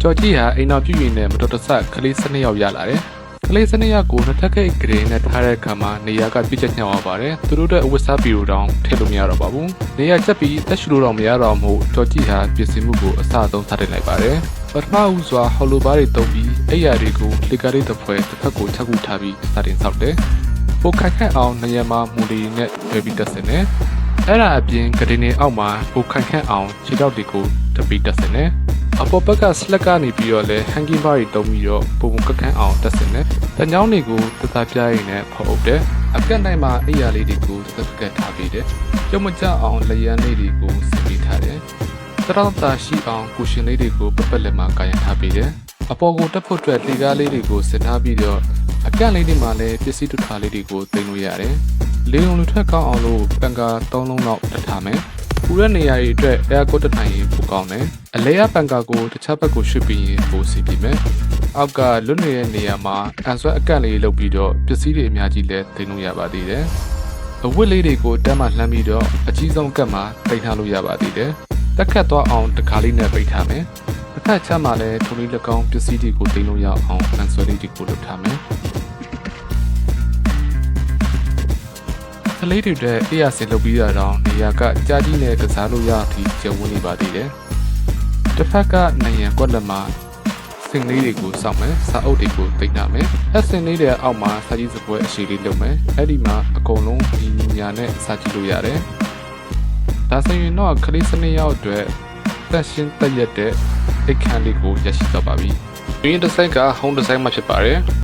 ကြော်ကြီးဟာအိမ်တော်ပြည့်ရည်နဲ့မတော်တဆကလေး12ယောက်ရလာတယ်ကလေး12ယောက်ကိုနှစ်ထပ်ကိတ်ဂရင်နဲ့ထားတဲ့အခါမှာနေရာကပြည့်ကျညှောက်ရပါတယ်သူတို့အတွက်အဝတ်စားပီရိုတောင်ထည့်လို့မရတော့ပါဘူးနေရာချက်ပြီးတက်ရှူလို့တော့မရတော့မို့ကြော်ကြီးဟာပြင်ဆင်မှုကိုအစအဆုံးထားတင်လိုက်ပါတယ်ပထမဦးစွာဟော်လိုဘားတွေတုံးပြီးအိယာတွေကိုလေကားလေးတစ်ဖွဲတစ်ဖက်ကိုချက်ကူထားပြီးစတင်ဆောက်တယ်ပိုခက်ခက်အောင်နေရာမှာမူလီနဲ့တွေ့ပြီးတက်စင်တယ်အဲ့ဒါအပြင်ဂရင်နေအောက်မှာပိုခက်ခက်အောင်ခြေထောက်တွေကိုတပီတက်စင်တယ်အပေါ်ဘက်ကစလက်ကနေပြီးတော့လဲဟန်ကီဘာတွေတုံးပြီးတော့ပုံပုံကက်ခန်းအောင်တက်စင်တယ်။တညောင်းတွေကိုတသားပြားရည်နဲ့ဖော်အုပ်တယ်။အကန့်တိုင်းမှာအိယာလေးတွေကိုတက်ကက်ထားပေးတယ်။ပြုံးမကြအောင်လျံလေးတွေကိုစီပေးထားတယ်။တရောင်းတာရှိအောင်ကူရှင်လေးတွေကိုပပက်လက်မှာကာရံထားပေးတယ်။အပေါ်ကိုတက်ဖို့အတွက်လေကားလေးတွေကိုဆင်ထားပြီးတော့အကန့်လေးတွေမှာလည်းပစ္စည်းတူထားလေးတွေကိုတင်လို့ရတယ်။လေုံလူထွက်ကောင်းအောင်လို့ပန်ကာ3လုံးလောက်တထားမယ်။ပူတဲ့နေရာတွေအတွက် air coat ထိုင်ရင်ပိုကောင်းတယ်။အလဲရပန်ကာကိုတခြားဘက်ကိုရွှေ့ပြီးရင်ပိုစီပြီးမယ်။အောက်ကလွတ်နေတဲ့နေရာမှာအန်ဆွဲအကန့်လေးလုပ်ပြီးတော့ပစ္စည်းတွေအများကြီးလည်းတင်လို့ရပါသေးတယ်။အဝတ်လေးတွေကိုတန်းမှလှမ်းပြီးတော့အကြီးဆုံးကတ်မှာပိတ်ထားလို့ရပါသေးတယ်။တက်ခတ်သွားအောင်တစ်ခါလေးနဲ့ပိတ်ထားမယ်။တစ်ခါချမ်းမှာလည်းထုံလေးလက်ကောင်းပစ္စည်းတွေကိုတင်လို့ရအောင်အန်ဆွဲလေးတွေကိုလုပ်ထားမယ်။ကလေးတွေတဲ့အေးရစင်လုပ်ပြီးတာတော့နေရာကကြာကြီးနဲ့ကစားလို့ရအထိကျဝန်းနေပါသေးတယ်။တစ်ဖက်ကနိုင်ရန်ကွက်လက်မှာစင်လေးတွေကိုစောင့်မယ်။စာအုပ်တွေကိုတင်ထားမယ်။အစင်လေးတွေအောက်မှာစာကြည့်စပွဲအရှိလေးလုပ်မယ်။အဲ့ဒီမှာအကုန်လုံးညီညာနဲ့စာကြည့်လို့ရတယ်။ဒါဆိုရင်တော့ကလေး12ယောက်အတွက်တက်ရှင်းတက်ရက်တဲ့အခန်းလေးကိုရရှိတော့ပါပြီ။ဒီဒီဇိုင်းက home design မှာဖြစ်ပါတယ်။